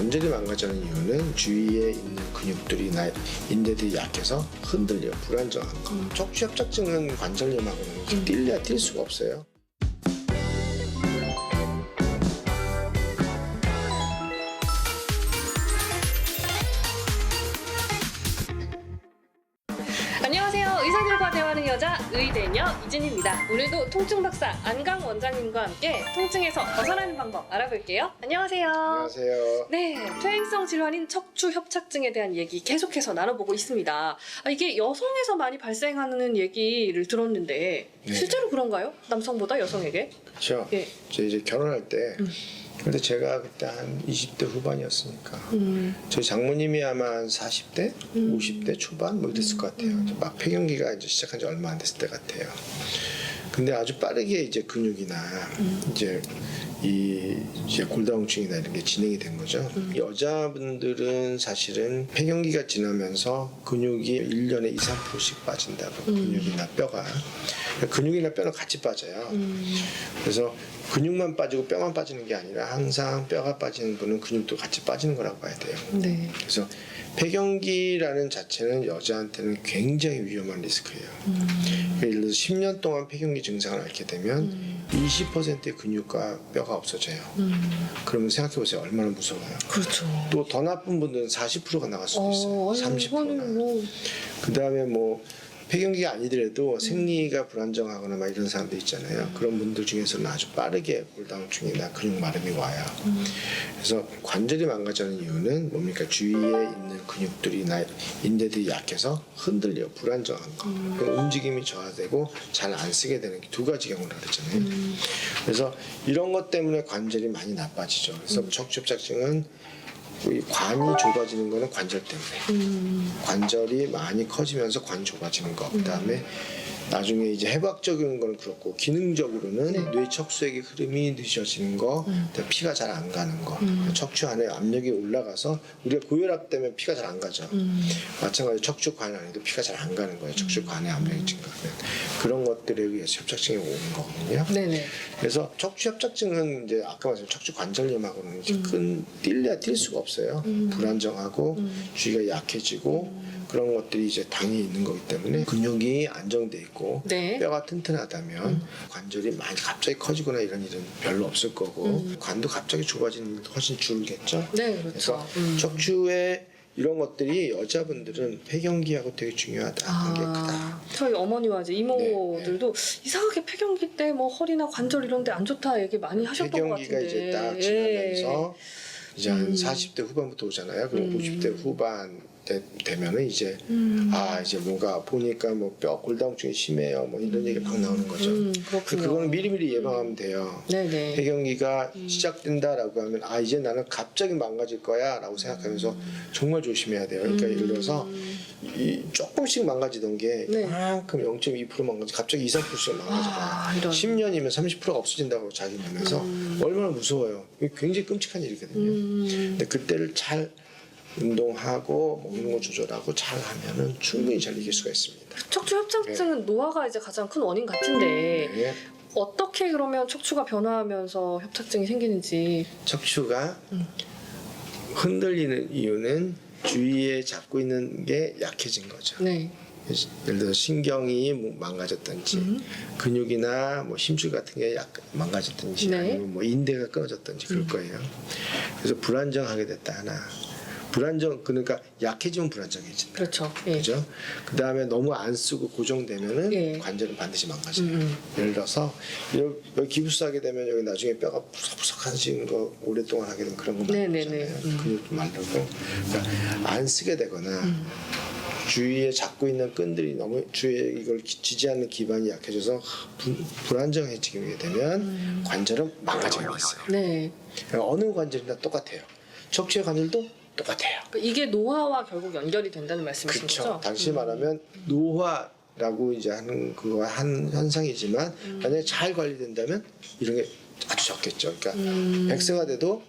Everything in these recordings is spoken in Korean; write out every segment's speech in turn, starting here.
관절이 망가지는 이유는 주위에 있는 근육들이나 인대들이 약해서 흔들려 불안정한 거. 척추협착증은 관절염하고는 뛸래야 뛸 수가 없어요. 안녕하세요. 의사들과 대화하는 여자 의대녀 이진입니다. 오늘도 통증 박사 안강 원장님과 함께 통증에서 벗어나는 방법 알아볼게요. 안녕하세요. 안녕하세요. 네, 퇴행성 질환인 척추 협착증에 대한 얘기 계속해서 나눠보고 있습니다. 이게 여성에서 많이 발생하는 얘기를 들었는데 네. 실제로 그런가요? 남성보다 여성에게? 그렇죠. 예. 저 이제 결혼할 때 근데 제가 그때 한 20대 후반이었으니까 저희 장모님이 아마 한 40대, 50대 초반 뭐 됐을 것 같아요. 막 폐경기가 이제 시작한 지 얼마 안 됐을 때 같아요. 근데 아주 빠르게 이제 근육이나 이제 골다공증이나 이런 게 진행이 된 거죠. 여자분들은 사실은 폐경기가 지나면서 근육이 1년에 2, 3%씩 빠진다고 근육이나 뼈가. 근육이나 뼈는 같이 빠져요. 그래서 근육만 빠지고 뼈만 빠지는 게 아니라 항상 뼈가 빠지는 분은 근육도 같이 빠지는 거라고 봐야 돼요. 네. 그래서 폐경기라는 자체는 여자한테는 굉장히 위험한 리스크예요. 예를 들어서 10년 동안 폐경기 증상을 앓게 되면 20%의 근육과 뼈가 없어져요. 그러면 생각해보세요. 얼마나 무서워요. 그렇죠. 또 더 나쁜 분들은 40%가 나갈 수도 있어요. 30%나. 그 다음에 뭐 폐경기가 아니더라도 생리가 불안정하거나 막 이런 사람들 있잖아요. 그런 분들 중에서는 아주 빠르게 골다공증이나 근육 마름이 와요. 그래서 관절이 망가지는 이유는 뭡니까? 주위에 있는 근육들이나 인대들이 약해서 흔들려 불안정한 거. 움직임이 저하되고 잘 안 쓰게 되는 게 두 가지 경우라 그랬잖아요. 그래서 이런 것 때문에 관절이 많이 나빠지죠. 그래서 척추협착증은 관이 좁아지는 거는 관절 때문에 관절이 많이 커지면서 관이 좁아지는 거. 그다음에 나중에 이제 해부학적인 거는 그렇고 기능적으로는 뇌 척수액의 흐름이 늦어지는 거, 피가 잘 안 가는 거, 척추 안에 압력이 올라가서 우리가 고혈압 때문에 피가 잘 안 가죠. 마찬가지로 척추관 안에도 피가 잘 안 가는 거예요. 척추관에 압력이 증가하면 그런 것들에 의해서 협착증이 오는 거거든요. 네네. 그래서 척추 협착증은 이제 아까 말씀 척추 관절염하고는 이제 뛸래야 뛸 수가 없어요. 불안정하고 주위가 약해지고 그런 것들이 이제 당연히 있는 거기 때문에 근육이 안정돼 있고 네. 뼈가 튼튼하다면 관절이 많이 갑자기 커지거나 이런 일은 별로 없을 거고 관도 갑자기 좁아지는 일도 훨씬 줄겠죠. 네, 그래서 그렇죠. 척추에 이런 것들이 여자분들은 폐경기하고 되게 중요하다. 관계 크다. 저희 어머니와 이제 이모들도 이상하게 폐경기 때 뭐 허리나 관절 이런 데 안 좋다 얘기 많이 하셨던 것 폐경기가 같은데. 이제 딱 지나면서 이제 한 40대 후반부터 오잖아요. 그럼 50대 후반 되면은 이제 이제 뭔가 보니까 뭐 뼈 골다공증이 심해요. 뭐 이런 얘기 막 나오는 거죠. 그렇군요. 그거는 미리미리 예방하면 돼요. 네네. 폐경기가 시작된다라고 하면 이제 나는 갑자기 망가질 거야라고 생각하면서 정말 조심해야 돼요. 그러니까 예를 들어서 조금씩 망가지던 게 네. 이만큼 0.2% 망가지 갑자기 2, 3%씩 망가져요. 이런. 10년이면 30%가 없어진다고 자기 몸에서 얼마나 무서워요. 이게 굉장히 끔찍한 일이거든요. 근데 그때를 잘 운동하고 먹는 거 조절하고 잘 하면은 충분히 잘 이길 수가 있습니다. 척추 협착증은 노화가 이제 가장 큰 원인 같은데 네. 어떻게 그러면 척추가 변화하면서 협착증이 생기는지. 척추가 흔들리는 이유는 주위에 잡고 있는 게 약해진 거죠. 네. 예를 들어 신경이 망가졌든지 근육이나 뭐 힘줄 같은 게 약간 망가졌든지 네. 아니면 뭐 인대가 끊어졌든지 그럴 거예요. 그래서 불안정하게 됐다 하나. 그러니까 약해지면 불안정해진다. 그렇죠. 예. 그죠? 그 다음에 너무 안 쓰고 고정되면은 예. 관절은 반드시 망가져요. 예를 들어서 여기 기부스하게 되면 여기 나중에 뼈가 푸석푸석해지는 거 오랫동안 하게 되면 그런 거 네네네. 많잖아요. 근육도 마르고. 그러니까 안 쓰게 되거나 주위에 잡고 있는 끈들이 너무 주위에 이걸 지지하는 기반이 약해져서 불안정해지게 되면 관절은 망가지게 돼 있어요. 네. 그러니까 어느 관절이나 똑같아요. 척추의 관절도 똑같아요. 이게 노화와 결국 연결이 된다는 말씀이신 그렇죠. 거죠? 당시 말하면 노화라고 이제 하는 그거 한 현상이지만 만약에 잘 관리된다면 이런 게 아주 적겠죠. 그러니까 100세가 돼도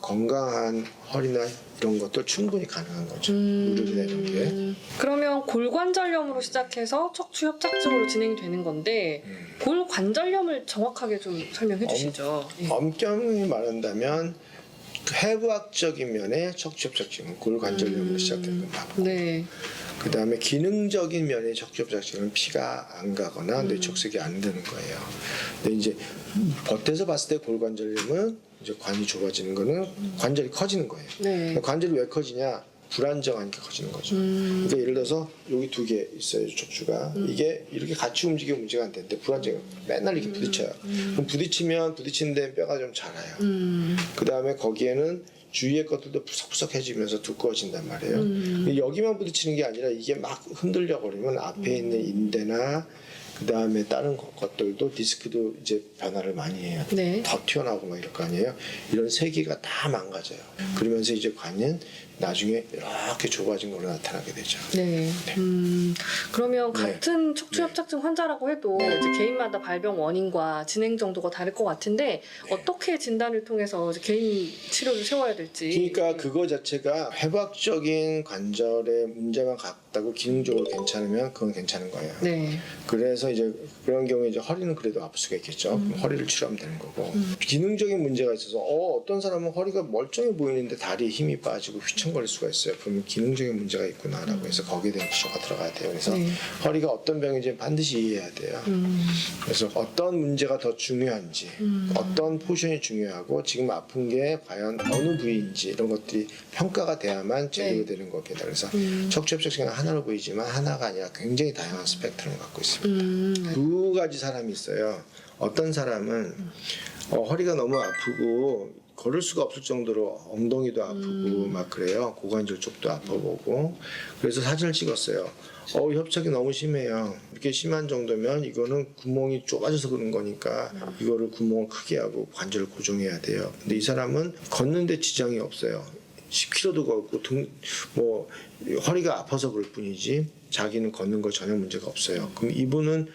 건강한 허리나 이런 것도 충분히 가능한 거죠. 무릎이나 이런 게. 그러면 골관절염으로 시작해서 척추 협착증으로 진행이 되는 건데 골관절염을 정확하게 좀 설명해 주시죠. 예. 엄격히 말한다면 해부학적인 면의 척추협착증은 골관절염으로 시작된 건 맞고, 네. 그 다음에 기능적인 면의 척추협착증은 피가 안 가거나 뇌척색이 안 되는 거예요. 근데 이제 겉에서 봤을 때 골관절염은 이제 관이 좁아지는 거는 관절이 커지는 거예요. 네. 관절이 왜 커지냐? 불안정하니까 커지는 거죠. 그러니까 예를 들어서 여기 두 개 있어요, 척추가. 이게 이렇게 같이 움직이면 문제가 안 되는데 불안정해. 맨날 이렇게 부딪혀요. 그럼 부딪히는 데는 뼈가 좀 자라요. 그 다음에 거기에는 주위의 것들도 푸석푸석해지면서 두꺼워진단 말이에요. 여기만 부딪히는 게 아니라 이게 막 흔들려 버리면 앞에 있는 인대나 그 다음에 다른 것들도 디스크도 이제 변화를 많이 해요. 네. 더 튀어나오고 막 이럴 거 아니에요. 이런 세 개가 다 망가져요. 그러면서 이제 관은 나중에 이렇게 좁아진 걸로 나타나게 되죠. 네. 그러면 네. 같은 척추협착증 환자라고 해도 이제 개인마다 발병 원인과 진행 정도가 다를 것 같은데 어떻게 진단을 통해서 이제 개인 치료를 세워야 될지. 그러니까 그거 자체가 해부학적인 관절에 문제만 같다고 기능적으로 괜찮으면 그건 괜찮은 거예요. 네. 그래서 이제 그런 경우에 이제 허리는 그래도 아플 수가 있겠죠. 그럼 허리를 치료하면 되는 거고. 기능적인 문제가 있어서 어떤 사람은 허리가 멀쩡해 보이는데 다리에 힘이 빠지고 휘청거릴 수가 있어요. 그러면 기능적인 문제가 있구나라고 해서 거기에 대한 치료가 들어가야 돼요. 그래서 네. 허리가 어떤 병인지 반드시 이해해야 돼요. 그래서 어떤 문제가 더 중요한지, 어떤 포션이 중요하고 지금 아픈 게 과연 어느 부위인지 이런 것들이 평가가 돼야만 제대로 되는 겁니다. 그래서 척추협착증은 하나로 보이지만 하나가 아니라 굉장히 다양한 스펙트럼을 갖고 있습니다. 두 가지 사람이 있어요. 어떤 사람은 허리가 너무 아프고 걸을 수가 없을 정도로 엉덩이도 아프고 막 그래요. 고관절 쪽도 아파 보고. 그래서 사진을 찍었어요. 협착이 너무 심해요. 이렇게 심한 정도면 이거는 구멍이 좁아져서 그런 거니까 이거를 구멍을 크게 하고 관절을 고정해야 돼요. 근데 이 사람은 걷는데 지장이 없어요. 10km도 걷고 허리가 아파서 그럴 뿐이지 자기는 걷는 거 전혀 문제가 없어요. 그럼 이분은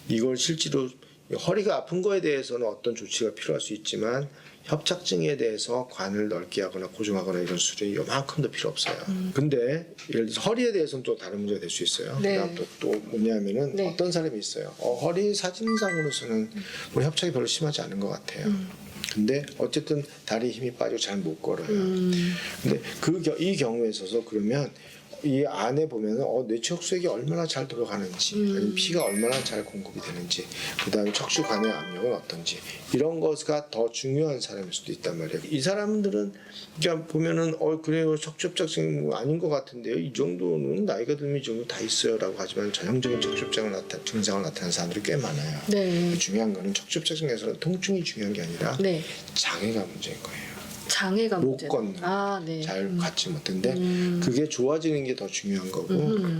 이걸 실제로 허리가 아픈 거에 대해서는 어떤 조치가 필요할 수 있지만 협착증에 대해서 관을 넓게 하거나 고정하거나 이런 수준이 요만큼도 필요 없어요. 근데 예를 들어서 허리에 대해서는 또 다른 문제가 될 수 있어요. 네. 그다음 또 뭐냐면은 네. 어떤 사람이 있어요. 허리 사진상으로서는 뭐 협착이 별로 심하지 않은 것 같아요. 근데 어쨌든 다리에 힘이 빠지고 잘 못 걸어요. 근데 이 경우에 있어서 그러면 이 안에 보면은 뇌척수액이 얼마나 잘 들어가는지, 아니면 피가 얼마나 잘 공급이 되는지, 그 다음에 척추관의 압력은 어떤지 이런 것가 더 중요한 사람일 수도 있단 말이에요. 이 사람들은 그냥 보면은 그래요 척추협착증 아닌 것 같은데요. 이 정도는 나이가 들면 이 정도 다 있어요라고 하지만 전형적인 증상을 나타내는 사람들이 꽤 많아요. 네. 중요한 거는 척추협착증에서는 통증이 중요한 게 아니라 네. 장애가 문제인 거예요. 장애가 못 문제. 걷는 네. 잘 갖지 못했는데 그게 좋아지는 게 더 중요한 거고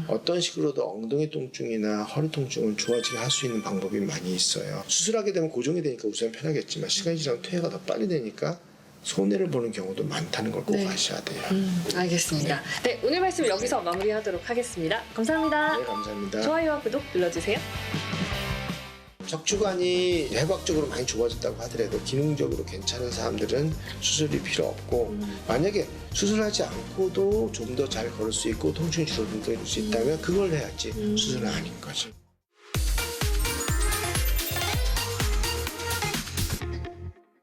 어떤 식으로도 엉덩이 통증이나 허리 통증을 좋아지게 할 수 있는 방법이 많이 있어요. 수술하게 되면 고정이 되니까 우선 편하겠지만 시간이 지나면 퇴화가 더 빨리 되니까 손해를 보는 경우도 많다는 걸 꼭 네. 아셔야 돼요. 알겠습니다. 네, 오늘 말씀 여기서 마무리하도록 하겠습니다. 감사합니다. 네, 감사합니다. 좋아요와 구독 눌러주세요. 척추관이 해부학적으로 많이 좋아졌다고 하더라도 기능적으로 괜찮은 사람들은 수술이 필요 없고 만약에 수술하지 않고도 좀 더 잘 걸을 수 있고 통증이 줄어들 수 있다면 그걸 해야지 수술은 아닌 거죠.